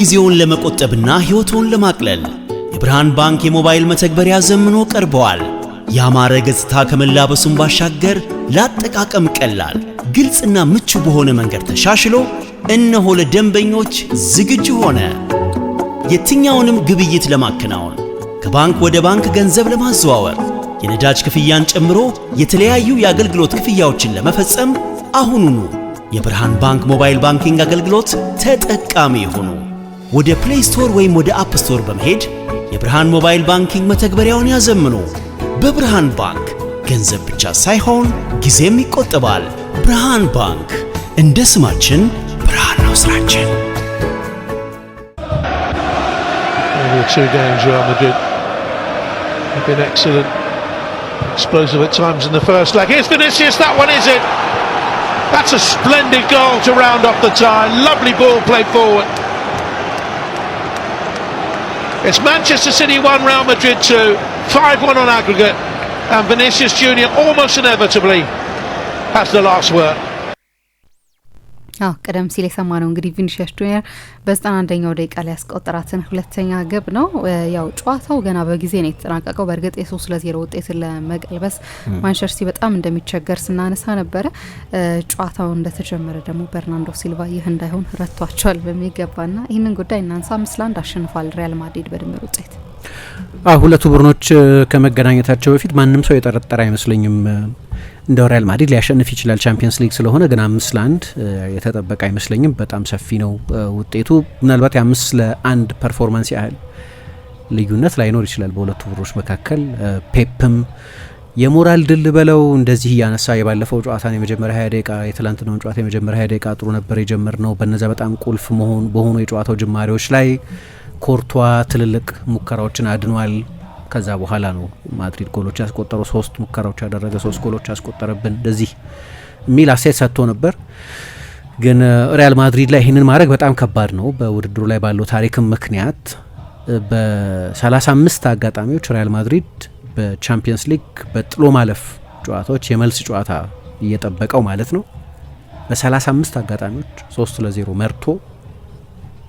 ጊዜውን ለመቆጠብና ሕይወቶን ለማቅለል የብርሃን ባንክ የሞባይል መተግበሪያ ዘምኖ ቀርበዋል። ያማረ ገጽታ ከመላበሱም ባሻገር ለአጠቃቀም ቀላል፣ ግልጽና ምቹ በሆነ መንገድ ተሻሽሎ እነሆ ለደንበኞች ዝግጁ ሆነ። የትኛውንም ግብይት ለማከናወን፣ ከባንክ ወደ ባንክ ገንዘብ ለማዘዋወር፣ የነዳጅ ክፍያን ጨምሮ የተለያዩ የአገልግሎት ክፍያዎችን ለመፈጸም አሁኑኑ የብርሃን ባንክ ሞባይል ባንኪንግ አገልግሎት ተጠቃሚ ይሁኑ። ወደ ፕሌይ ስቶር ወይም ወደ አፕ ስቶር በመሄድ የብርሃን ሞባይል ባንኪንግ መተግበሪያውን ያዘምኑ። በብርሃን ባንክ ገንዘብ ብቻ ሳይሆን ጊዜም ይቆጠባል። ብርሃን ባንክ፣ እንደ ስማችን ብርሃን ነው ስራችን። Two games Real Madrid have been excellent, explosive at times in the first leg. Here's Vinicius, that one is it. That's a splendid goal to round off the tie. Lovely ball played forward. It's Manchester City 1, Real Madrid 2, 5-1 on aggregate, and Vinicius Junior almost inevitably has the last word. ቀደም ሲል የሰማነው እንግዲህ ቪኒሲየስ ጁኒየር በ91ኛው ደቂቃ ላይ ያስቆጠራትን ሁለተኛ ግብ ነው። ያው ጨዋታው ገና በጊዜ ነው የተጠናቀቀው። በእርግጥ የ3-0 ውጤትን ለመቀልበስ ማንቸስተር ሲቲ በጣም እንደሚቸገር ስናነሳ ነበረ። ጨዋታው እንደተጀመረ ደግሞ በርናንዶ ሲልቫ ይህ እንዳይሆን ረቷቸዋል በሚገባና ይህንን ጉዳይ እናንሳ። 5-1 አሸንፏል ሪያል ማድሪድ በድምር ውጤት። ሁለቱ ቡድኖች ከመገናኘታቸው በፊት ማንም ሰው የጠረጠረ አይመስለኝም እንደ ሪያል ማድሪድ ሊያሸንፍ ይችላል ቻምፒየንስ ሊግ ስለሆነ፣ ግን 5-1 የተጠበቀ አይመስለኝም። በጣም ሰፊ ነው ውጤቱ። ምናልባት የ5-1 ፐርፎርማንስ ያህል ልዩነት ላይኖር ይችላል በሁለቱ ቡድኖች መካከል። ፔፕም የሞራል ድል በለው እንደዚህ እያነሳ የባለፈው ጨዋታን የመጀመሪያ 20 ደቂቃ የትላንትናውን ጨዋታ የመጀመሪያ 20 ደቂቃ ጥሩ ነበር የጀመርነው፣ በነዛ በጣም ቁልፍ በሆኑ የጨዋታው ጅማሬዎች ላይ ኮርቷ ትልልቅ ሙከራዎችን አድኗል። ከዛ በኋላ ነው ማድሪድ ጎሎች ያስቆጠረው። 3 ሙከራዎች ያደረገ 3 ጎሎች ያስቆጠረብን እንደዚህ ሚል አሴት ሰጥቶ ነበር። ግን ሪያል ማድሪድ ላይ ይህንን ማድረግ በጣም ከባድ ነው በውድድሩ ላይ ባለው ታሪክም ምክንያት። በ35 አጋጣሚዎች ሪያል ማድሪድ በቻምፒየንስ ሊግ በጥሎ ማለፍ ጨዋታዎች የመልስ ጨዋታ እየጠበቀው ማለት ነው በ35 አጋጣሚዎች 3-0 መርቶ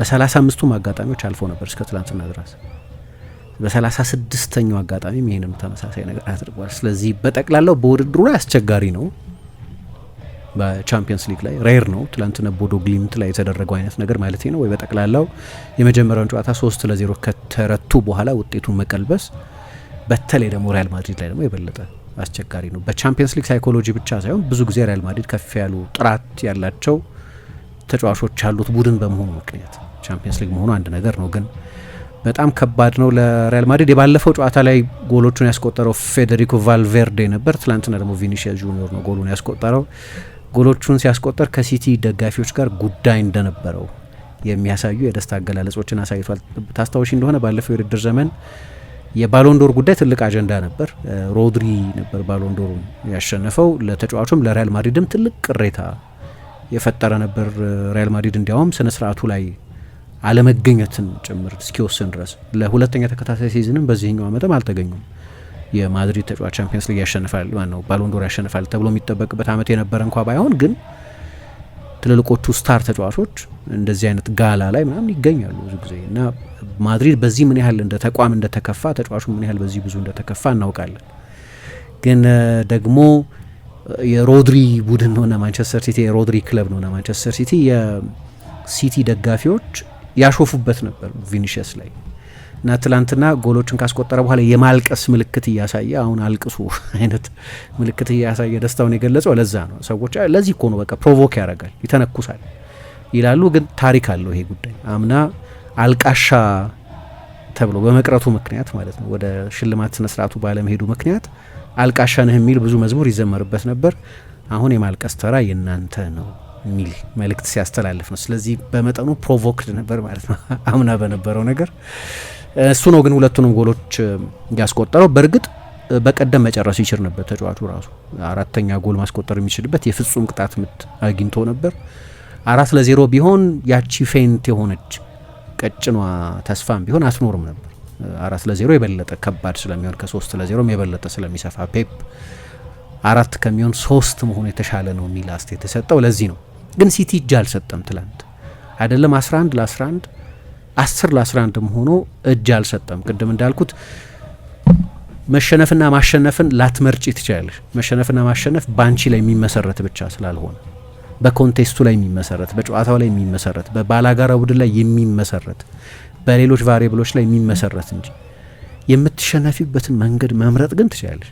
በ35ቱም አጋጣሚዎች አልፎ ነበር እስከ ትላንትና ድረስ። በ36ኛው አጋጣሚ ይሄንን ተመሳሳይ ነገር አድርጓል። ስለዚህ በጠቅላላው በውድድሩ ላይ አስቸጋሪ ነው። በቻምፒየንስ ሊግ ላይ ሬር ነው። ትላንትና ቦዶ ግሊምት ላይ የተደረገው አይነት ነገር ማለት ነው። ወይ በጠቅላላው የመጀመሪያውን ጨዋታ 3-0 ከተረቱ በኋላ ውጤቱን መቀልበስ፣ በተለይ ደግሞ ሪያል ማድሪድ ላይ ደግሞ የበለጠ አስቸጋሪ ነው። በቻምፒየንስ ሊግ ሳይኮሎጂ ብቻ ሳይሆን ብዙ ጊዜ ሪያል ማድሪድ ከፍ ያሉ ጥራት ያላቸው ተጫዋቾች ያሉት ቡድን በመሆኑ ምክንያት ቻምፒየንስ ሊግ መሆኑ አንድ ነገር ነው፣ ግን በጣም ከባድ ነው ለሪያል ማድሪድ። የባለፈው ጨዋታ ላይ ጎሎቹን ያስቆጠረው ፌዴሪኮ ቫልቬርዴ ነበር። ትላንትና ደግሞ ቪኒሲየስ ጁኒየር ነው ጎሉን ያስቆጠረው። ጎሎቹን ሲያስቆጠር ከሲቲ ደጋፊዎች ጋር ጉዳይ እንደነበረው የሚያሳዩ የደስታ አገላለጾችን አሳይቷል። ታስታውሺ እንደሆነ ባለፈው የውድድር ዘመን የባሎንዶር ጉዳይ ትልቅ አጀንዳ ነበር። ሮድሪ ነበር ባሎንዶሩን ያሸነፈው። ለተጫዋቹም ለሪያል ማድሪድም ትልቅ ቅሬታ የፈጠረ ነበር። ሪያል ማድሪድ እንዲያውም ስነ ስርዓቱ ላይ አለመገኘትን ጭምር እስኪወስን ድረስ ለሁለተኛ ተከታታይ ሲዝንም በዚህኛው ዓመትም አልተገኙም። የማድሪድ ተጫዋች ቻምፒየንስ ሊግ ያሸንፋል ማነው ባሎንዶር ያሸንፋል ተብሎ የሚጠበቅበት ዓመት የነበረ እንኳ ባይሆን፣ ግን ትልልቆቹ ስታር ተጫዋቾች እንደዚህ አይነት ጋላ ላይ ምናምን ይገኛሉ ብዙ ጊዜ እና ማድሪድ በዚህ ምን ያህል እንደ ተቋም እንደተከፋ፣ ተጫዋቹ ምን ያህል በዚህ ብዙ እንደተከፋ እናውቃለን። ግን ደግሞ የሮድሪ ቡድን ነውና ማንቸስተር ሲቲ የሮድሪ ክለብ ነውና ማንቸስተር ሲቲ የሲቲ ደጋፊዎች ያሾፉበት ነበር ቪኒሲየስ ላይ እና ትላንትና ጎሎችን ካስቆጠረ በኋላ የማልቀስ ምልክት እያሳየ አሁን አልቅሱ አይነት ምልክት እያሳየ ደስታውን የገለጸው ለዛ ነው። ሰዎች ለዚህ እኮ ነው በቃ ፕሮቮክ ያደርጋል ይተነኩሳል ይላሉ። ግን ታሪክ አለው ይሄ ጉዳይ። አምና አልቃሻ ተብሎ በመቅረቱ ምክንያት ማለት ነው ወደ ሽልማት ስነ ስርዓቱ ባለመሄዱ ምክንያት አልቃሻ ነህ የሚል ብዙ መዝሙር ይዘመርበት ነበር። አሁን የማልቀስ ተራ የናንተ ነው ሚል መልእክት ሲያስተላልፍ ነው። ስለዚህ በመጠኑ ፕሮቮክድ ነበር ማለት ነው አምና በነበረው ነገር። እሱ ነው ግን ሁለቱንም ጎሎች ያስቆጠረው። በእርግጥ በቀደም መጨረስ ይችል ነበር ተጫዋቹ ራሱ 4ኛ ጎል ማስቆጠር የሚችልበት የፍጹም ቅጣት ምት አግኝቶ ነበር። 4-0 ቢሆን ያቺ ፌንት የሆነች ቀጭኗ ተስፋም ቢሆን አትኖርም ነበር። 4-0 የበለጠ ከባድ ስለሚሆን ከ3-0 የበለጠ ስለሚሰፋ ፔፕ 4 ከሚሆን 3 መሆኑ የተሻለ ነው የሚል አስተያየት ተሰጠው። ለዚህ ነው ግን ሲቲ እጅ አልሰጠም። ትላንት አይደለም 11 ለ11 10-11 ሆኖ እጅ አልሰጠም። ቅድም እንዳልኩት መሸነፍና ማሸነፍን ላትመርጪ ትችላለሽ። መሸነፍና ማሸነፍ ባንቺ ላይ የሚመሰረት ብቻ ስላልሆነ በኮንቴስቱ ላይ የሚመሰረት፣ በጨዋታው ላይ የሚመሰረት፣ በባላጋራ ቡድን ላይ የሚመሰረት፣ በሌሎች ቫሪየብሎች ላይ የሚመሰረት እንጂ የምትሸነፊበትን መንገድ መምረጥ ግን ትችላለሽ።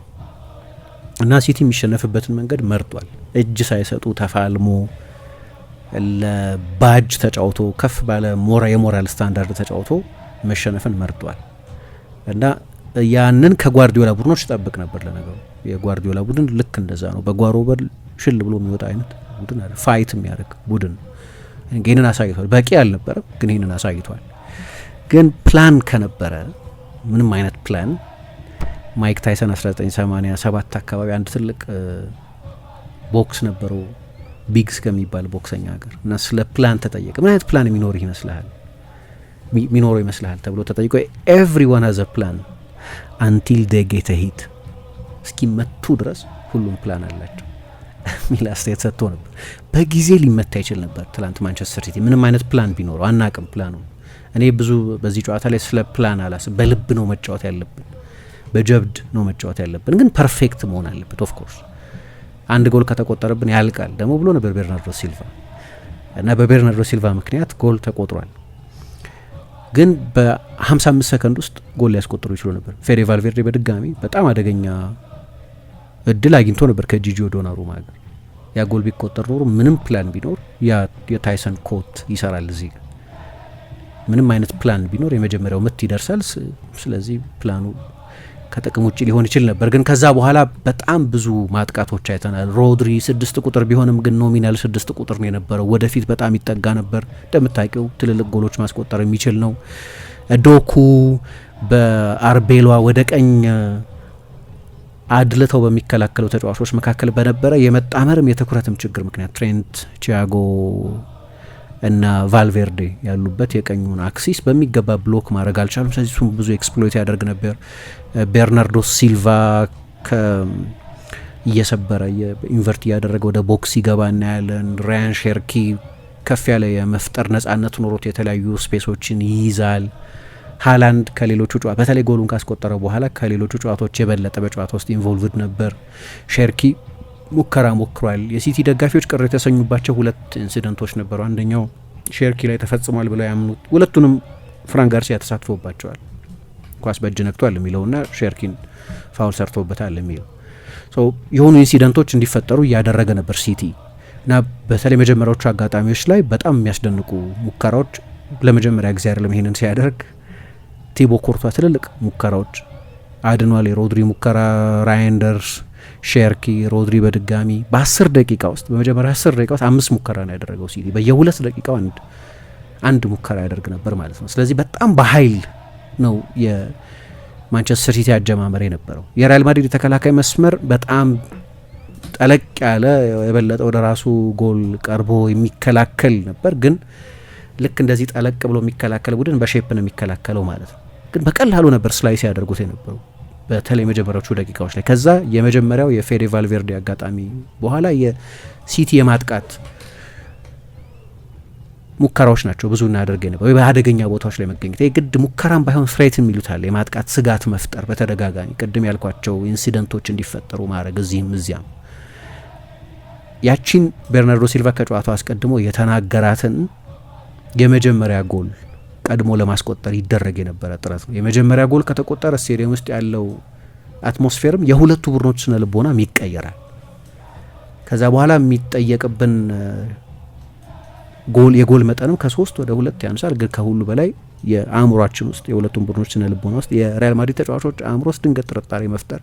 እና ሲቲ የሚሸነፍበትን መንገድ መርጧል። እጅ ሳይሰጡ ተፋልሞ ለባጅ ተጫውቶ ከፍ ባለ የሞራል ስታንዳርድ ተጫውቶ መሸነፍን መርጧል። እና ያንን ከጓርዲዮላ ቡድኖች ጠብቅ ነበር። ለነገሩ የጓርዲዮላ ቡድን ልክ እንደዛ ነው። በጓሮ በር ሽል ብሎ የሚወጣ አይነት ቡድን አለ፣ ፋይት የሚያደርግ ቡድን። ይህንን አሳይቷል። በቂ አልነበረም፣ ግን ይህንን አሳይቷል። ግን ፕላን ከነበረ ምንም አይነት ፕላን ማይክ ታይሰን 1987 አካባቢ አንድ ትልቅ ቦክስ ነበረው ቢግስ ከሚባል ቦክሰኛ ሀገር እና ስለ ፕላን ተጠየቀ። ምን አይነት ፕላን የሚኖረው ይመስልሃል ተብሎ ተጠይቆ ኤቭሪዋን ሃዝ አ ፕላን አንቲል ዴ ጌት ሂት፣ እስኪመቱ ድረስ ሁሉም ፕላን አላቸው የሚል አስተያየት ሰጥቶ ነበር። በጊዜ ሊመታ ይችል ነበር ትላንት ማንቸስተር ሲቲ ምንም አይነት ፕላን ቢኖረው። አናቅም ፕላኑ። እኔ ብዙ በዚህ ጨዋታ ላይ ስለ ፕላን አላስብ። በልብ ነው መጫወት ያለብን፣ በጀብድ ነው መጫወት ያለብን፣ ግን ፐርፌክት መሆን አለበት። ኦፍ ኮርስ አንድ ጎል ከተቆጠረብን ያልቃል ደግሞ ብሎ ነበር ቤርናርዶ ሲልቫ እና በቤርናርዶ ሲልቫ ምክንያት ጎል ተቆጥሯል። ግን በ55 ሰከንድ ውስጥ ጎል ሊያስቆጥሩ ይችሉ ነበር። ፌዴ ቫልቬርዴ በድጋሚ በጣም አደገኛ እድል አግኝቶ ነበር ከጂጂዮ ዶናሩማ ጋር። ያ ጎል ቢቆጠር ኖሮ ምንም ፕላን ቢኖር ያ የታይሰን ኮት ይሰራል። እዚህ ምንም አይነት ፕላን ቢኖር የመጀመሪያው ምት ይደርሳል። ስለዚህ ፕላኑ ከጥቅም ውጭ ሊሆን ይችል ነበር። ግን ከዛ በኋላ በጣም ብዙ ማጥቃቶች አይተናል። ሮድሪ 6 ቁጥር ቢሆንም ግን ኖሚናል 6 ቁጥር ነው የነበረው። ወደፊት በጣም ይጠጋ ነበር። እንደምታውቂው ትልልቅ ጎሎች ማስቆጠር የሚችል ነው። ዶኩ በአርቤሏ ወደ ቀኝ አድልተው በሚከላከሉ ተጫዋቾች መካከል በነበረ የመጣመርም የትኩረትም ችግር ምክንያት ትሬንት፣ ቲያጎ እና ቫልቬርዴ ያሉበት የቀኙን አክሲስ በሚገባ ብሎክ ማድረግ አልቻሉም። ስለዚህ እሱም ብዙ ኤክስፕሎይት ያደርግ ነበር። ቤርናርዶ ሲልቫ እየሰበረ ኢንቨርት እያደረገ ወደ ቦክስ ይገባ እናያለን። ራያን ሼርኪ ከፍ ያለ የመፍጠር ነጻነት ኖሮት የተለያዩ ስፔሶችን ይይዛል። ሃላንድ ከሌሎቹ በተለይ ጎሉን ካስቆጠረ በኋላ ከሌሎቹ ጨዋታዎች የበለጠ በጨዋታ ውስጥ ኢንቮልቭድ ነበር። ሼርኪ ሙከራ ሞክሯል። የሲቲ ደጋፊዎች ቅር የተሰኙባቸው 2 ኢንሲደንቶች ነበሩ። አንደኛው ሼርኪ ላይ ተፈጽሟል ብለው ያምኑት፣ ሁለቱንም ፍራንክ ጋርሲያ ተሳትፎባቸዋል። ኳስ በእጅ ነክቷል የሚለውና ሼርኪን ፋውል ሰርቶበታል የሚለው የሆኑ ኢንሲደንቶች እንዲፈጠሩ እያደረገ ነበር ሲቲ እና በተለይ መጀመሪያዎቹ አጋጣሚዎች ላይ በጣም የሚያስደንቁ ሙከራዎች ለመጀመሪያ ጊዜ አይደለም ይሄንን ሲያደርግ። ቲቦ ኮርቷ ትልልቅ ሙከራዎች አድኗል። የሮድሪ ሙከራ፣ ራይንደርስ፣ ሼርኪ፣ ሮድሪ በድጋሚ በ10 ደቂቃ ውስጥ በመጀመሪያ 10 ደቂቃ ውስጥ 5 ሙከራ ነው ያደረገው ሲቲ። በየ2 ደቂቃው አንድ ሙከራ ያደርግ ነበር ማለት ነው። ስለዚህ በጣም በኃይል ነው የማንቸስተር ሲቲ አጀማመር የነበረው። የሪያል ማድሪድ የተከላካይ መስመር በጣም ጠለቅ ያለ የበለጠ ወደ ራሱ ጎል ቀርቦ የሚከላከል ነበር። ግን ልክ እንደዚህ ጠለቅ ብሎ የሚከላከል ቡድን በሼፕ ነው የሚከላከለው ማለት ነው። ግን በቀላሉ ነበር ስላይስ ያደርጉት የነበረው በተለይ መጀመሪያዎቹ ደቂቃዎች ላይ። ከዛ የመጀመሪያው የፌዴ ቫልቬርዴ አጋጣሚ በኋላ የሲቲ የማጥቃት ሙከራዎች ናቸው ብዙ እናደርግ ነበር። በአደገኛ ቦታዎች ላይ መገኘት የግድ ሙከራም ባይሆን ፍሬት የሚሉታል የማጥቃት ስጋት መፍጠር፣ በተደጋጋሚ ቅድም ያልኳቸው ኢንሲደንቶች እንዲፈጠሩ ማድረግ እዚህም እዚያም። ያቺን ቤርናርዶ ሲልቫ ከጨዋታው አስቀድሞ የተናገራትን የመጀመሪያ ጎል ቀድሞ ለማስቆጠር ይደረግ የነበረ ጥረት ነው። የመጀመሪያ ጎል ከተቆጠረ ስቴዲየም ውስጥ ያለው አትሞስፌርም የሁለቱ ቡድኖች ስነ ልቦናም ይቀየራል። ከዛ በኋላ የሚጠየቅብን የጎል መጠንም ከ3 ወደ 2 ያንሳል። ግን ከሁሉ በላይ የአእምሯችን ውስጥ የሁለቱም ቡድኖች ስነ ልቦና ውስጥ የሪያል ማድሪድ ተጫዋቾች አእምሮ ውስጥ ድንገት ጥርጣሬ መፍጠር፣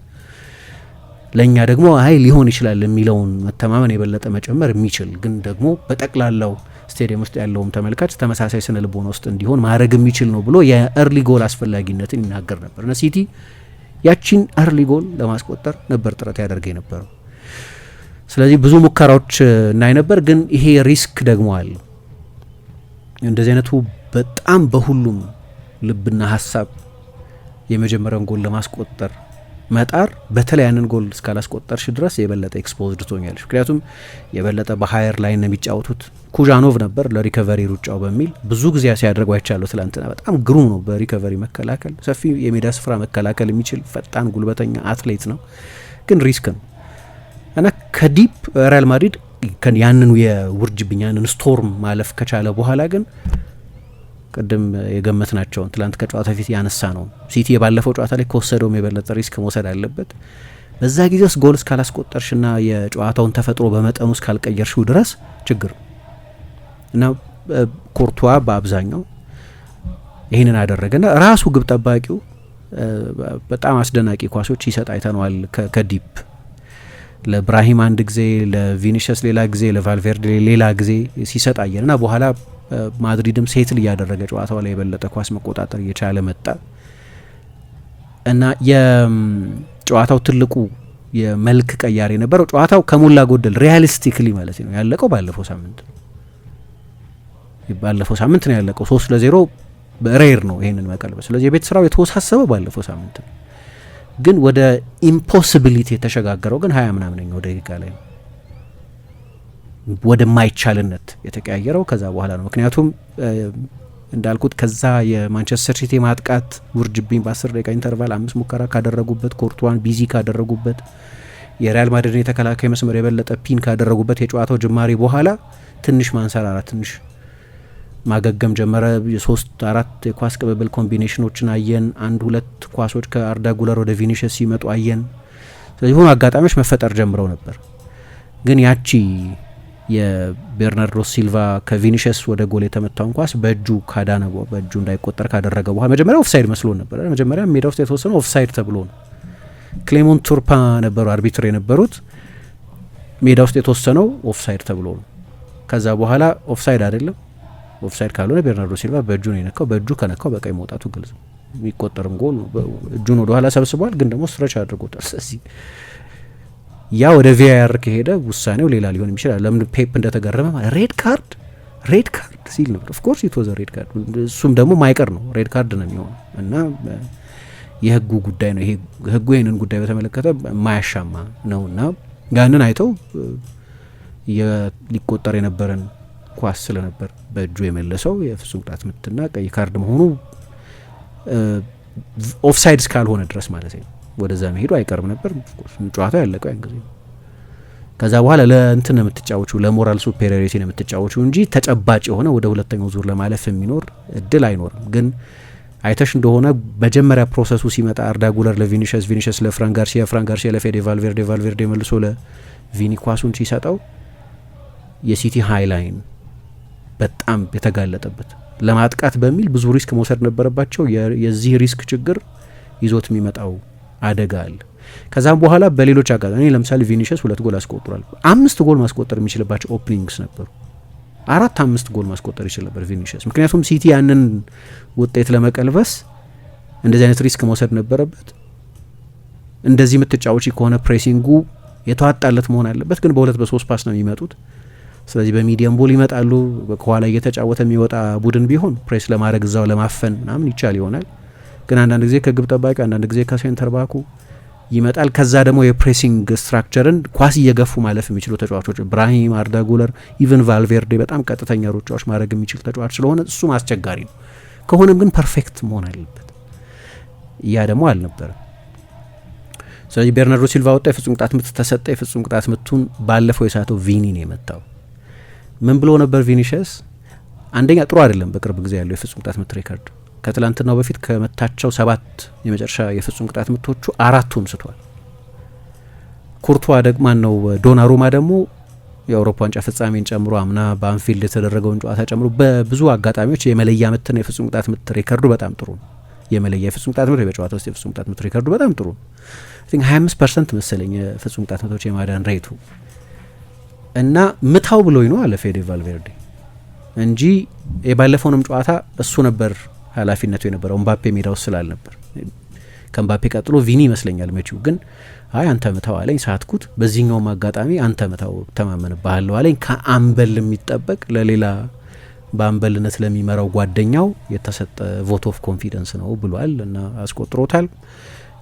ለእኛ ደግሞ ሊሆን ይችላል የሚለውን መተማመን የበለጠ መጨመር የሚችል ግን ደግሞ በጠቅላላው ስቴዲየም ውስጥ ያለውም ተመልካች ተመሳሳይ ስነ ልቦና ውስጥ እንዲሆን ማድረግ የሚችል ነው ብሎ የእርሊ ጎል አስፈላጊነትን ይናገር ነበር እና ሲቲ ያቺን እርሊ ጎል ለማስቆጠር ነበር ጥረት ያደርግ የነበረው። ስለዚህ ብዙ ሙከራዎች እናይ ነበር። ግን ይሄ ሪስክ ደግሞ አለ። እንደዚህ አይነቱ በጣም በሁሉም ልብና ሀሳብ የመጀመሪያውን ጎል ለማስቆጠር መጣር በተለይ ያንን ጎል እስካላስቆጠርሽ ድረስ የበለጠ ኤክስፖዝድ ትሆኛለሽ። ምክንያቱም የበለጠ በሀየር ላይ ነው የሚጫወቱት። ኩዣኖቭ ነበር ለሪከቨሪ ሩጫው በሚል ብዙ ጊዜ ሲያደርጉ አይቻለሁ ትላንትና። በጣም ግሩም ነው በሪከቨሪ መከላከል፣ ሰፊ የሜዳ ስፍራ መከላከል የሚችል ፈጣን ጉልበተኛ አትሌት ነው። ግን ሪስክ ነው እና ከዲፕ ሪያል ማድሪድ ያንን የውርጅብኝ ያንን ስቶርም ማለፍ ከቻለ በኋላ ግን ቅድም የገመት ናቸውን ትላንት ከጨዋታ ፊት ያነሳ ነው ሲቲ የባለፈው ጨዋታ ላይ ከወሰደውም የበለጠ ሪስክ መውሰድ አለበት። በዛ ጊዜ ውስጥ ጎል እስካላስቆጠርሽና የጨዋታውን ተፈጥሮ በመጠኑ እስካልቀየርሽው ድረስ ችግር እና ኮርቷ በአብዛኛው ይህንን አደረገና ራሱ ግብ ጠባቂው በጣም አስደናቂ ኳሶች ይሰጥ አይተነዋል። ከዲፕ ለብራሂም አንድ ጊዜ፣ ለቪኒሽስ ሌላ ጊዜ፣ ለቫልቬርዴ ሌላ ጊዜ ሲሰጥ አየንና በኋላ ማድሪድም ሴትል እያደረገ ጨዋታው ላይ የበለጠ ኳስ መቆጣጠር እየቻለ መጣ እና የጨዋታው ትልቁ የመልክ ቀያሪ የነበረው ጨዋታው ከሞላ ጎደል ሪያሊስቲክሊ ማለት ነው ያለቀው ባለፈው ሳምንት ነው ያለቀው 3-0 ሬር ነው ይሄንን መቀልበስ። ስለዚህ የቤት ስራው የተወሳሰበው ባለፈው ሳምንት ነው፣ ግን ወደ ኢምፖሲቢሊቲ የተሸጋገረው ግን 20 ምናምነኛው ደቂቃ ላይ ነው ወደ ማይቻልነት የተቀያየረው ከዛ በኋላ ነው። ምክንያቱም እንዳልኩት ከዛ የማንቸስተር ሲቲ ማጥቃት ውርጅብኝ በ10 ደቂቃ ኢንተርቫል 5 ሙከራ ካደረጉበት፣ ኮርቷን ቢዚ ካደረጉበት፣ የሪያል ማድሪድን የተከላካይ መስመር የበለጠ ፒን ካደረጉበት የጨዋታው ጅማሬ በኋላ ትንሽ ማንሰራራት፣ ትንሽ ማገገም ጀመረ። የ3-4 የኳስ ቅብብል ኮምቢኔሽኖችን አየን። 1-2 ኳሶች ከአርዳ ጉለር ወደ ቪኒሽስ ሲመጡ አየን። ስለዚህ ሆኖ አጋጣሚዎች መፈጠር ጀምረው ነበር። ግን ያቺ የቤርናርዶ ሲልቫ ከቪኒሽስ ወደ ጎል የተመታውን ኳስ በእጁ ካዳነ በእጁ እንዳይቆጠር ካደረገ በኋላ መጀመሪያ ኦፍሳይድ መስሎ ነበር። መጀመሪያ ሜዳ ውስጥ የተወሰነው ኦፍሳይድ ተብሎ ነው። ክሌሞንት ቱርፓ ነበሩ አርቢትር የነበሩት። ሜዳ ውስጥ የተወሰነው ኦፍሳይድ ተብሎ ነው። ከዛ በኋላ ኦፍሳይድ አይደለም፣ ኦፍሳይድ ካልሆነ ቤርናርዶ ሲልቫ በእጁ ነው የነካው። በእጁ ከነካው በቀይ መውጣቱ ግልጽ ነው። የሚቆጠርም ጎል ነው። እጁን ወደ ኋላ ሰብስቧል፣ ግን ደግሞ ስትረች አድርጎታል። ስለዚህ ያ ወደ ቪአር ከሄደ ውሳኔው ሌላ ሊሆን ይችላል። ለምን ፔፕ እንደተገረመ ሬድ ካርድ ሲል ነበር። ኦፍ ኮርስ ኢት ዋዝ ሬድ ካርድ። እሱም ደግሞ ማይቀር ነው፣ ሬድ ካርድ ነው የሚሆነው እና የህጉ ጉዳይ ነው። ይሄ ህጉ ይህንን ጉዳይ በተመለከተ ማያሻማ ነውና ያንን አይተው ሊቆጠር የነበረን ኳስ ስለነበር በእጁ የመለሰው የፍጹም ቅጣት ምትና ቀይ ካርድ መሆኑ ኦፍሳይድ እስካልሆነ ድረስ ማለት ነው ወደዛ መሄዱ አይቀርም ነበር። ጨዋታው ያለቀው ያን ጊዜ። ከዛ በኋላ ለእንትን የምትጫወቹ ለሞራል ሱፔሪዮሪቲ ነው የምትጫወቹ እንጂ ተጨባጭ የሆነ ወደ ሁለተኛው ዙር ለማለፍ የሚኖር እድል አይኖርም። ግን አይተሽ እንደሆነ መጀመሪያ ፕሮሰሱ ሲመጣ አርዳ ጉለር ለቪኒሽስ ለፍራን ጋርሲያ ለፌዴ ቫልቬርዴ መልሶ ለቪኒ ኳሱን ሲሰጠው የሲቲ ሃይላይን በጣም የተጋለጠበት ለማጥቃት በሚል ብዙ ሪስክ መውሰድ ነበረባቸው። የዚህ ሪስክ ችግር ይዞት የሚመጣው አደጋ አለ። ከዛም በኋላ በሌሎች አጋጣሚ ለምሳሌ ቪኒሽስ 2 ጎል አስቆጥሯል። 5 ጎል ማስቆጠር የሚችልባቸው ኦፕኒንግስ ነበሩ። 4-5 ጎል ማስቆጠር ይችል ነበር ቪኒሽስ። ምክንያቱም ሲቲ ያንን ውጤት ለመቀልበስ እንደዚህ አይነት ሪስክ መውሰድ ነበረበት። እንደዚህ የምትጫወቺ ከሆነ ፕሬሲንጉ የተዋጣለት መሆን አለበት። ግን በ2-3 ፓስ ነው የሚመጡት። ስለዚህ በሚዲየም ቦል ይመጣሉ። ከኋላ እየተጫወተ የሚወጣ ቡድን ቢሆን ፕሬስ ለማድረግ እዛው ለማፈን ምናምን ይቻል ይሆናል። ግን አንዳንድ ጊዜ ከግብ ጠባቂ፣ አንዳንድ ጊዜ ከሴንተር ባኩ ይመጣል። ከዛ ደግሞ የፕሬሲንግ ስትራክቸርን ኳስ እየገፉ ማለፍ የሚችሉ ተጫዋቾች ብራሂም፣ አርዳ ጉለር፣ ኢቨን ቫልቬርዴ በጣም ቀጥተኛ ሩጫዎች ማድረግ የሚችል ተጫዋች ስለሆነ እሱም አስቸጋሪ ነው። ከሆነም ግን ፐርፌክት መሆን አለበት። ያ ደግሞ አልነበረም። ስለዚህ ቤርናርዶ ሲልቫ ወጣ፣ የፍጹም ቅጣት ምት ተሰጠ። የፍጹም ቅጣት ምቱን ባለፈው የሳተው ቪኒ ነው የመታው። ምን ብሎ ነበር ቪኒሽስ? አንደኛ ጥሩ አይደለም በቅርብ ጊዜ ያለው የፍጹም ቅጣት ምት ሬከርድ። ከትላንትናው በፊት ከመታቸው 7 የመጨረሻ የፍጹም ቅጣት ምቶቹ 4ቱን ስቷል። ኩርቷ ደግማ ነው ዶናሩማ ደግሞ የአውሮፓ ዋንጫ ፍጻሜን ጨምሮ አምና በአንፊልድ የተደረገውን ጨዋታ ጨምሮ በብዙ አጋጣሚዎች የመለያ ምትና የፍጹም ቅጣት ምት ሬከርዱ በጣም ጥሩ ነው። የመለያ የፍጹም ቅጣት ምት በጨዋታ ውስጥ የፍጹም ቅጣት ምት ሬከርዱ በጣም ጥሩ ነው። አይ ቲንክ 25% መሰለኝ የፍጹም ቅጣት ምቶች የማዳን ሬቱ እና ምታው ብሎኝ ነው አለ ፌዴ ቫልቬርዴ እንጂ የባለፈውንም ጨዋታ እሱ ነበር ኃላፊነቱ የነበረው ኤምባፔ ሜዳ ውስጥ ስላልነበር። ከኤምባፔ ቀጥሎ ቪኒ ይመስለኛል መቺው። ግን አይ አንተ ምታው አለኝ፣ ሳትኩት። በዚህኛውም አጋጣሚ አንተ ምታው ተማመንብሃለሁ አለኝ። ከአምበል የሚጠበቅ ለሌላ በአምበልነት ለሚመራው ጓደኛው የተሰጠ ቮት ኦፍ ኮንፊደንስ ነው ብሏል እና አስቆጥሮታል።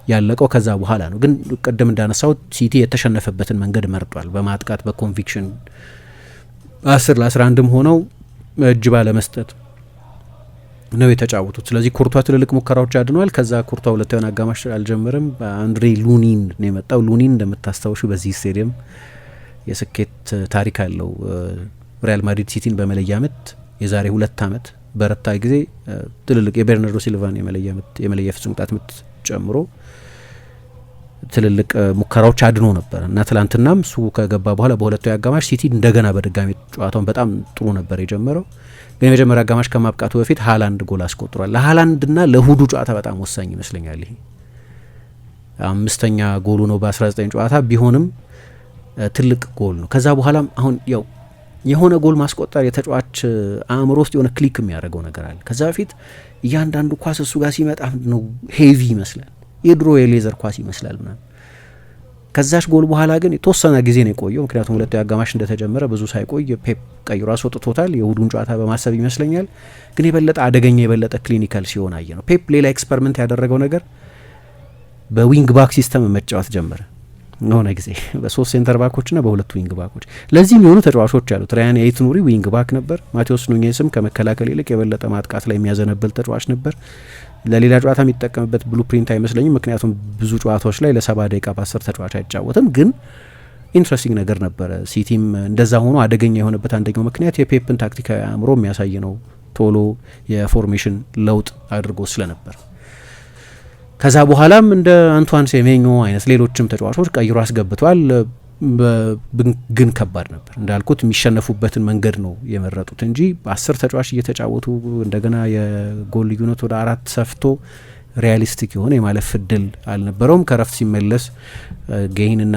ያለቀው ከዛ በኋላ ነው። ግን ቅድም እንዳነሳው ሲቲ የተሸነፈበትን መንገድ መርጧል። በማጥቃት በኮንቪክሽን 10 ለ11ም ሆነው እጅ ባለመስጠት ነው የተጫወቱት። ስለዚህ ኩርቷ ትልልቅ ሙከራዎች አድነዋል። ከዛ ኩርቷ ሁለተኛውን አጋማሽ አልጀመረም። አንድሬ ሉኒን ነው የመጣው። ሉኒን እንደምታስታውሹ በዚህ ስቴዲየም የስኬት ታሪክ አለው። ሪያል ማድሪድ ሲቲን በመለያ ምት የዛሬ 2 ዓመት በረታ ጊዜ ትልልቅ የቤርናርዶ ሲልቫን የመለያ ፍጹም ቅጣት ምት ጨምሮ ትልልቅ ሙከራዎች አድኖ ነበር እና ትላንትናም እሱ ከገባ በኋላ በሁለተኛው አጋማሽ ሲቲ እንደገና በድጋሚ ጨዋታውን በጣም ጥሩ ነበር የጀመረው። ግን የመጀመሪያ አጋማሽ ከማብቃቱ በፊት ሃላንድ ጎል አስቆጥሯል። ለሃላንድና ለእሁዱ ጨዋታ በጣም ወሳኝ ይመስለኛል። ይሄ 5ኛ ጎሉ ነው በ19 ጨዋታ ቢሆንም ትልቅ ጎል ነው። ከዛ በኋላም አሁን ያው የሆነ ጎል ማስቆጠር የተጫዋች አእምሮ ውስጥ የሆነ ክሊክ የሚያደርገው ነገር አለ። ከዛ በፊት እያንዳንዱ ኳስ እሱ ጋር ሲመጣ ነው ሄቪ ይመስላል፣ የድሮ የሌዘር ኳስ ይመስላል ምናምን። ከዛች ጎል በኋላ ግን የተወሰነ ጊዜ ነው የቆየው። ምክንያቱም ሁለተኛው አጋማሽ እንደተጀመረ ብዙ ሳይቆይ ፔፕ ቀይሮ አስወጥቶታል። የእሁዱን ጨዋታ በማሰብ ይመስለኛል። ግን የበለጠ አደገኛ የበለጠ ክሊኒካል ሲሆን አየ ነው። ፔፕ ሌላ ኤክስፐሪመንት ያደረገው ነገር በዊንግ ባክ ሲስተም መጫወት ጀመረ። የሆነ ጊዜ በ3 ሴንተር ባኮችና በ2 ዊንግ ባኮች ለዚህ የሚሆኑ ተጫዋቾች አሉት። ራያን አይት ኑሪ ዊንግ ባክ ነበር። ማቴዎስ ኑኜስም ከመከላከል ይልቅ የበለጠ ማጥቃት ላይ የሚያዘነብል ተጫዋች ነበር። ለሌላ ጨዋታ የሚጠቀምበት ብሉፕሪንት አይመስለኝም። ምክንያቱም ብዙ ጨዋታዎች ላይ ለ70 ደቂቃ በ10 ተጫዋች አይጫወትም። ግን ኢንትረስቲንግ ነገር ነበረ። ሲቲም እንደዛ ሆኖ አደገኛ የሆነበት አንደኛው ምክንያት የፔፕን ታክቲካዊ አእምሮ የሚያሳይ ነው። ቶሎ የፎርሜሽን ለውጥ አድርጎ ስለነበር ከዛ በኋላም እንደ አንቷን ሴሜኞ አይነት ሌሎችም ተጫዋቾች ቀይሮ አስገብቷል። ግን ከባድ ነበር እንዳልኩት፣ የሚሸነፉበትን መንገድ ነው የመረጡት እንጂ 10 ተጫዋች እየተጫወቱ እንደገና የጎል ልዩነት ወደ 4 ሰፍቶ ሪያሊስቲክ የሆነ የማለፍ እድል አልነበረውም። ከረፍት ሲመለስ ጌይንና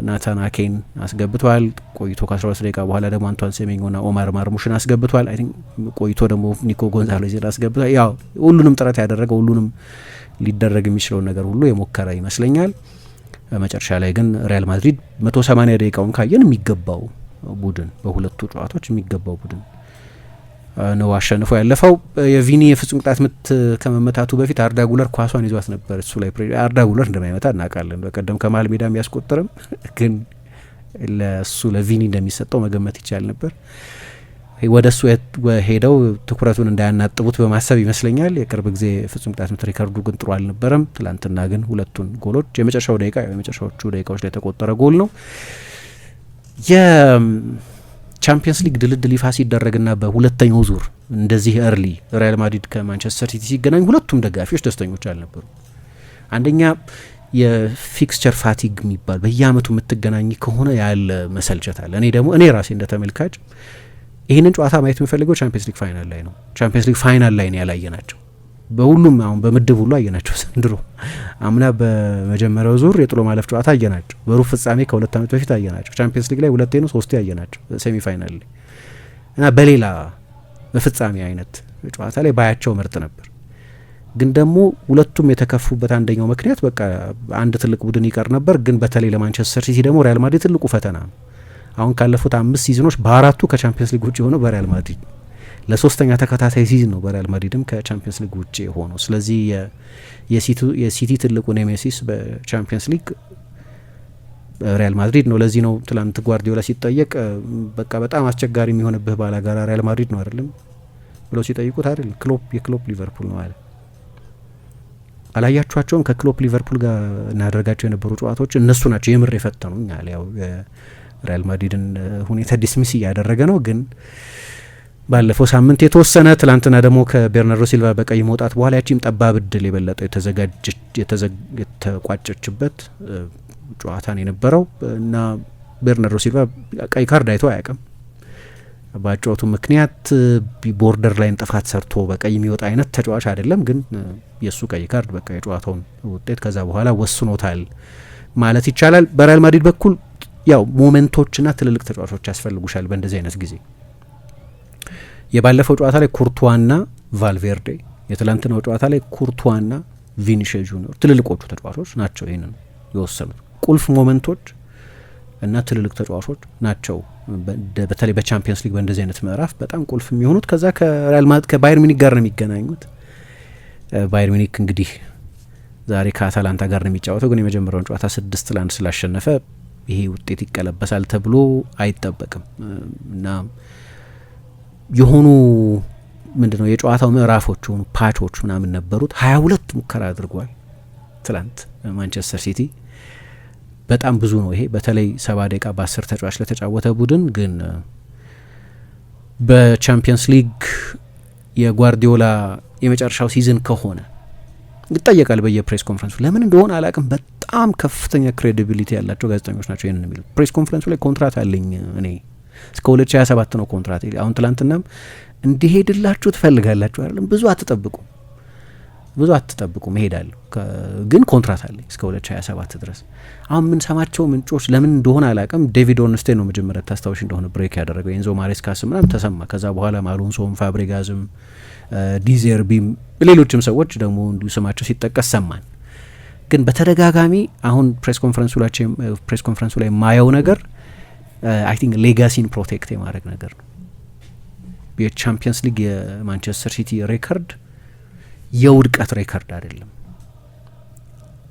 ናታን አኬን አስገብቷል። ቆይቶ ከ12 ደቂቃ በኋላ ደግሞ አንቷን ሴሜኞና ኦማር ማርሙሽን አስገብቷል። አይ ቲንክ ቆይቶ ደግሞ ኒኮ ጎንዛሌዝን አስገብቷል። ያው ሁሉንም ጥረት ያደረገ ሁሉንም ሊደረግ የሚችለውን ነገር ሁሉ የሞከረ ይመስለኛል። መጨረሻ ላይ ግን ሪያል ማድሪድ 180 ደቂቃውን ካየን የሚገባው ቡድን በሁለቱ ጨዋታዎች የሚገባው ቡድን ነው አሸንፎ ያለፈው። የቪኒ የፍጹም ቅጣት ምት ከመመታቱ በፊት አርዳ ጉለር ኳሷን ይዟት ነበር። እሱ ላይ አርዳ ጉለር እንደማይመታ እናውቃለን። በቀደም ከመሀል ሜዳ ቢያስቆጥርም ግን ለቪኒ እንደሚሰጠው መገመት ይቻል ነበር። ወደ እሱ ሄደው ትኩረቱን እንዳያናጥቡት በማሰብ ይመስለኛል። የቅርብ ጊዜ ፍጹም ቅጣት ምት ሪካርዱ ግን ጥሩ አልነበረም። ትላንትና ግን ሁለቱን ጎሎች የመጨረሻዎቹ ደቂቃዎች ላይ የተቆጠረ ጎል ነው። የቻምፒየንስ ሊግ ድልድል ይፋ ሲደረግና በሁለተኛው ዙር እንደዚህ እርሊ ሪያል ማድሪድ ከማንቸስተር ሲቲ ሲገናኝ ሁለቱም ደጋፊዎች ደስተኞች አልነበሩ። አንደኛ የፊክስቸር ፋቲግ የሚባል በየአመቱ የምትገናኝ ከሆነ ያለ መሰልቸት አለ። እኔ ራሴ እንደ ተመልካች ይህንን ጨዋታ ማየት የሚፈልገው ቻምፒየንስ ሊግ ፋይናል ላይ ነው። ቻምፒየንስ ሊግ ፋይናል ላይ ነው ያላየናቸው። በሁሉም አሁን በምድብ ሁሉ አየናቸው ዘንድሮ። አምና በመጀመሪያው ዙር የጥሎ ማለፍ ጨዋታ አየናቸው። በሩብ ፍጻሜ ከ2 ዓመት በፊት አየናቸው። ቻምፒየንስ ሊግ ላይ 2 ነው 3 አየናቸው ሴሚ ፋይናል ላይ እና በሌላ በፍጻሜ አይነት ጨዋታ ላይ ባያቸው ምርጥ ነበር። ግን ደግሞ ሁለቱም የተከፉበት አንደኛው ምክንያት በቃ አንድ ትልቅ ቡድን ይቀር ነበር። ግን በተለይ ለማንቸስተር ሲቲ ደግሞ ሪያል ማድሪድ ትልቁ ፈተና ነው። አሁን ካለፉት 5 ሲዝኖች በ4ቱ ከቻምፒየንስ ሊግ ውጭ የሆነው በሪያል ማድሪድ፣ ለ3ኛ ተከታታይ ሲዝን ነው በሪያል ማድሪድም ከቻምፒየንስ ሊግ ውጭ የሆነው። ስለዚህ የሲቲ ትልቁ ኔሜሲስ በቻምፒየንስ ሊግ ሪያል ማድሪድ ነው። ለዚህ ነው ትላንት ጓርዲዮላ ሲጠየቅ በቃ በጣም አስቸጋሪ የሚሆንብህ ባላጋራ ሪያል ማድሪድ ነው አይደለም ብለው ሲጠይቁት አይደል የክሎፕ ሊቨርፑል ነው አለ። አላያችኋቸውም? ከክሎፕ ሊቨርፑል ጋር እናደርጋቸው የነበሩ ጨዋታዎች እነሱ ናቸው የምር የፈተኑኝ አለ። ያው ሪያል ማድሪድን ሁኔታ ዲስሚስ እያደረገ ነው። ግን ባለፈው ሳምንት የተወሰነ ትላንትና ደግሞ ከቤርናርዶ ሲልቫ በቀይ መውጣት በኋላ ያቺም ጠባብ እድል የበለጠው የተቋጨችበት ጨዋታን የነበረው እና ቤርናርዶ ሲልቫ ቀይ ካርድ አይቶ አያውቅም። በጨዋቱ ምክንያት ቦርደር ላይን ጥፋት ሰርቶ በቀይ የሚወጣ አይነት ተጫዋች አይደለም። ግን የእሱ ቀይ ካርድ በቃ የጨዋታውን ውጤት ከዛ በኋላ ወስኖታል ማለት ይቻላል። በሪያል ማድሪድ በኩል ያው ሞመንቶችና ትልልቅ ተጫዋቾች ያስፈልጉሻል በእንደዚህ አይነት ጊዜ። የባለፈው ጨዋታ ላይ ኩርቷና ቫልቬርዴ፣ የትላንትናው ጨዋታ ላይ ኩርቷና ቪኒሺየስ ጁኒዮር ትልልቆቹ ተጫዋቾች ናቸው ይህንን የወሰኑት። ቁልፍ ሞመንቶች እና ትልልቅ ተጫዋቾች ናቸው። በተለይ በቻምፒየንስ ሊግ በእንደዚህ አይነት ምዕራፍ በጣም ቁልፍ የሚሆኑት። ከዛ ከባየር ሚኒክ ጋር ነው የሚገናኙት። ባየር ሚኒክ እንግዲህ ዛሬ ከአታላንታ ጋር ነው የሚጫወተው። ግን የመጀመሪያውን ጨዋታ 6-1 ስላሸነፈ ይሄ ውጤት ይቀለበሳል ተብሎ አይጠበቅም እና የሆኑ ምንድነው የጨዋታው ምዕራፎች ሆኑ ፓቾች ምናምን ነበሩት። 22 ሙከራ አድርጓል ትላንት ማንቸስተር ሲቲ። በጣም ብዙ ነው ይሄ በተለይ 70 ደቂቃ በ10 ተጫዋች ለተጫወተ ቡድን። ግን በቻምፒየንስ ሊግ የጓርዲዮላ የመጨረሻው ሲዝን ከሆነ ይጠየቃል በየፕሬስ ኮንፈረንሱ። ለምን እንደሆነ አላቅም፣ በጣም ከፍተኛ ክሬዲቢሊቲ ያላቸው ጋዜጠኞች ናቸው ይህንን የሚሉት። ፕሬስ ኮንፈረንሱ ላይ ኮንትራት አለኝ እኔ እስከ 2027 ነው ኮንትራት። አሁን ትላንትናም እንዲሄድላችሁ ትፈልጋላችሁ አይደለም፣ ብዙ አትጠብቁ መሄዳለሁ፣ ግን ኮንትራት አለኝ እስከ 2027 ድረስ። አሁን የምንሰማቸው ምንጮች ለምን እንደሆነ አላቅም። ዴቪድ ኦርንስቴን ነው መጀመሪያ ታስታውሽ እንደሆነ ብሬክ ያደረገው። ኤንዞ ማሬስካስ ምናምን ተሰማ። ከዛ በኋላ አሎንሶም፣ ፋብሪጋዝም፣ ዲዘርቢም ሌሎችም ሰዎች ደግሞ እንዲሁ ስማቸው ሲጠቀስ ሰማን። ግን በተደጋጋሚ አሁን ፕሬስ ኮንፈረንሱ ላይ የማየው ነገር አይ ቲንክ ሌጋሲን ፕሮቴክት የማድረግ ነገር ነው። የቻምፒየንስ ሊግ የማንቸስተር ሲቲ ሬከርድ የውድቀት ሬከርድ አይደለም፣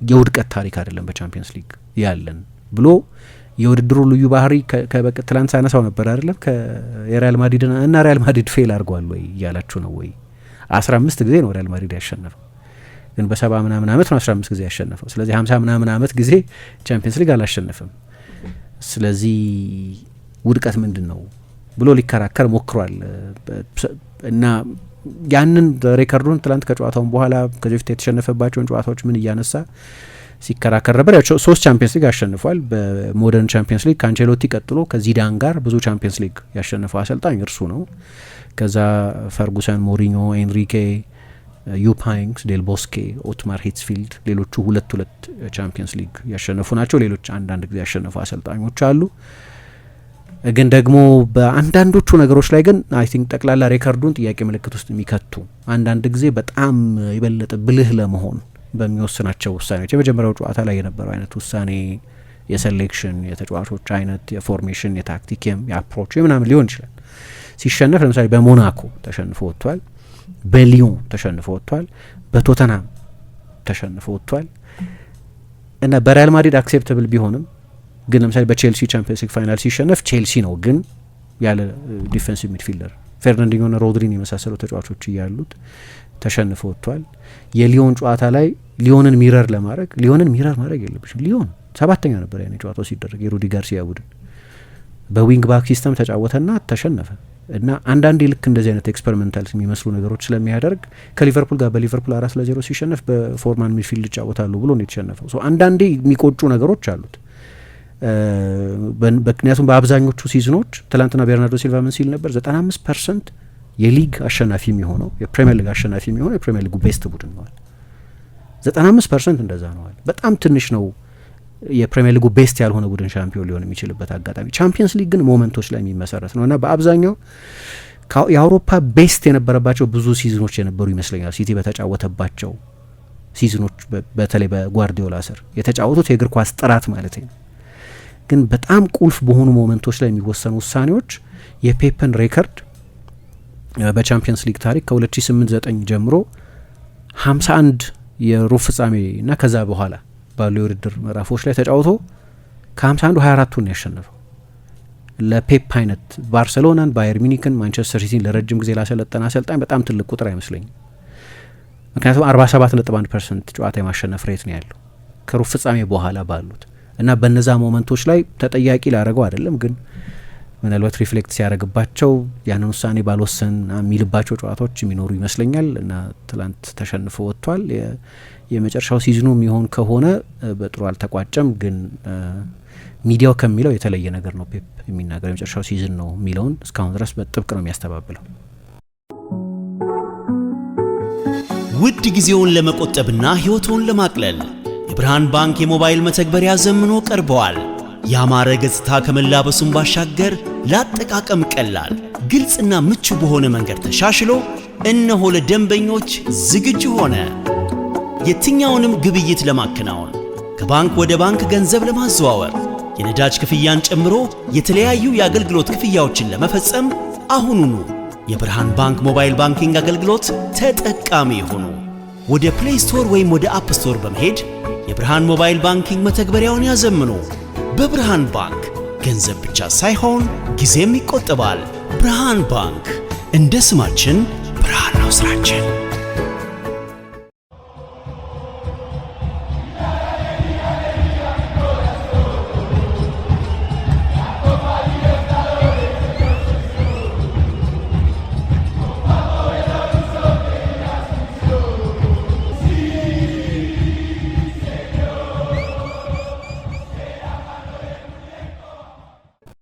የውድቀት ታሪክ አይደለም በቻምፒየንስ ሊግ ያለን ብሎ የውድድሩ ልዩ ባህሪ ትላንት ሳነሳው ነበር አይደለም። የሪያል ማድሪድ እና ሪያል ማድሪድ ፌል አድርጓል ወይ እያላችሁ ነው ወይ? 15 ጊዜ ነው ሪያል ማድሪድ ያሸነፈው፣ ግን በ70 ምናምን አመት ነው 15 ጊዜ ያሸነፈው። ስለዚህ 50 ምናምን አመት ጊዜ ቻምፒየንስ ሊግ አላሸነፈም። ስለዚህ ውድቀት ምንድን ነው ብሎ ሊከራከር ሞክሯል እና ያንን ሬከርዱን ትላንት ከጨዋታውን በኋላ ከዚህ በፊት የተሸነፈባቸውን ጨዋታዎች ምን እያነሳ ሲከራከር ነበር። 3 ቻምፒየንስ ሊግ አሸንፏል። በሞደርን ቻምፒየንስ ሊግ ከአንቸሎቲ ቀጥሎ ከዚዳን ጋር ብዙ ቻምፒየንስ ሊግ ያሸነፈው አሰልጣኝ እርሱ ነው። ከዛ ፈርጉሰን፣ ሞሪኞ፣ ኤንሪኬ፣ ዩፕ ሃይንክስ፣ ዴል ቦስኬ፣ ኦትማር ሂትስፊልድ ሌሎቹ 2 ቻምፒየንስ ሊግ ያሸነፉ ናቸው። ሌሎች አንዳንድ ጊዜ ያሸነፉ አሰልጣኞች አሉ። ግን ደግሞ በአንዳንዶቹ ነገሮች ላይ ግን አይ ቲንክ ጠቅላላ ሬከርዱን ጥያቄ ምልክት ውስጥ የሚከቱ አንዳንድ ጊዜ በጣም የበለጠ ብልህ ለመሆን በሚወስናቸው ውሳኔዎች የመጀመሪያው ጨዋታ ላይ የነበረው አይነት ውሳኔ የሴሌክሽን የተጫዋቾች አይነት የፎርሜሽን የታክቲክ የአፕሮች ምናምን ሊሆን ይችላል። ሲሸነፍ ለምሳሌ በሞናኮ ተሸንፎ ወጥቷል፣ በሊዮን ተሸንፎ ወጥቷል፣ በቶተናም ተሸንፎ ወጥቷል እና በሪያል ማድሪድ አክሴፕተብል ቢሆንም ግን ለምሳሌ በቼልሲ ቻምፒየንስ ሊግ ፋይናል ሲሸነፍ ቼልሲ ነው ግን ያለ ዲፌንሲቭ ሚድፊልደር ፌርናንዲኞና ሮድሪን የመሳሰሉ ተጫዋቾች እያሉት ተሸንፎ ወጥቷል። የሊዮን ጨዋታ ላይ ሊዮንን ሚረር ማድረግ የለብሽም። ሊዮን 7ኛ ነበር ያኔ ጨዋታው ሲደረግ የሩዲ ጋርሲያ ቡድን በዊንግ ባክ ሲስተም ተጫወተና ተሸነፈ። እና አንዳንዴ ልክ እንደዚህ አይነት ኤክስፐሪመንታል የሚመስሉ ነገሮች ስለሚያደርግ ከሊቨርፑል ጋር በሊቨርፑል 4-0 ሲሸነፍ በፎርማን ሚድፊልድ ይጫወታሉ ብሎ ነው የተሸነፈው። አንዳንዴ የሚቆጩ ነገሮች አሉት። ምክንያቱም በአብዛኞቹ ሲዝኖች ትላንትና ቤርናርዶ ሲልቫ ምን ሲል ነበር? 95% የሊግ አሸናፊ የሚሆነው የፕሪሚየር ሊግ አሸናፊ የሚሆነው የፕሪሚየር ሊጉ ቤስት ቡድን ነዋል። 95% እንደዛ ነዋል። በጣም ትንሽ ነው የፕሪሚየር ሊጉ ቤስት ያልሆነ ቡድን ሻምፒዮን ሊሆን የሚችልበት አጋጣሚ። ቻምፒየንስ ሊግ ግን ሞመንቶች ላይ የሚመሰረት ነው እና በአብዛኛው የአውሮፓ ቤስት የነበረባቸው ብዙ ሲዝኖች የነበሩ ይመስለኛል። ሲቲ በተጫወተባቸው ሲዝኖች በተለይ በጓርዲዮላ ስር የተጫወቱት የእግር ኳስ ጥራት ማለት ነው። ግን በጣም ቁልፍ በሆኑ ሞመንቶች ላይ የሚወሰኑ ውሳኔዎች የፔፕን ሬከርድ በቻምፒየንስ ሊግ ታሪክ ከ2008-9 ጀምሮ 51 የሩብ ፍጻሜ እና ከዛ በኋላ ባሉ የውድድር ምዕራፎች ላይ ተጫውቶ ከ51 24ቱን ያሸነፈው። ለፔፕ አይነት ባርሴሎናን፣ ባየር ሚኒክን፣ ማንቸስተር ሲቲን ለረጅም ጊዜ ላሰለጠነ አሰልጣኝ በጣም ትልቅ ቁጥር አይመስለኝም። ምክንያቱም 47.1% ጨዋታ የማሸነፍ ሬት ነው ያለው ከሩብ ፍጻሜ በኋላ ባሉት እና በነዛ ሞመንቶች ላይ ተጠያቂ ላደረገው አይደለም፣ ግን ምናልባት ሪፍሌክት ሲያደርግባቸው ያንን ውሳኔ ባልወሰን የሚልባቸው ጨዋታዎች የሚኖሩ ይመስለኛል እና ትላንት ተሸንፎ ወጥቷል። የመጨረሻው ሲዝኑ የሚሆን ከሆነ በጥሩ አልተቋጨም፣ ግን ሚዲያው ከሚለው የተለየ ነገር ነው ፔፕ የሚናገረው። የመጨረሻው ሲዝን ነው የሚለውን እስካሁን ድረስ በጥብቅ ነው የሚያስተባብለው። ውድ ጊዜውን ለመቆጠብና ሕይወቶን ለማቅለል የብርሃን ባንክ የሞባይል መተግበሪያ ዘምኖ ቀርበዋል። ያማረ ገጽታ ከመላበሱም ባሻገር ለአጠቃቀም ቀላል፣ ግልጽና ምቹ በሆነ መንገድ ተሻሽሎ እነሆ ለደንበኞች ዝግጁ ሆነ። የትኛውንም ግብይት ለማከናወን፣ ከባንክ ወደ ባንክ ገንዘብ ለማዘዋወር፣ የነዳጅ ክፍያን ጨምሮ የተለያዩ የአገልግሎት ክፍያዎችን ለመፈጸም አሁኑኑ የብርሃን ባንክ ሞባይል ባንኪንግ አገልግሎት ተጠቃሚ ይሁኑ። ወደ ፕሌይ ስቶር ወይም ወደ አፕ ስቶር በመሄድ የብርሃን ሞባይል ባንኪንግ መተግበሪያውን ያዘምኑ። በብርሃን ባንክ ገንዘብ ብቻ ሳይሆን ጊዜም ይቆጠባል። ብርሃን ባንክ፣ እንደ ስማችን ብርሃን ነው ስራችን።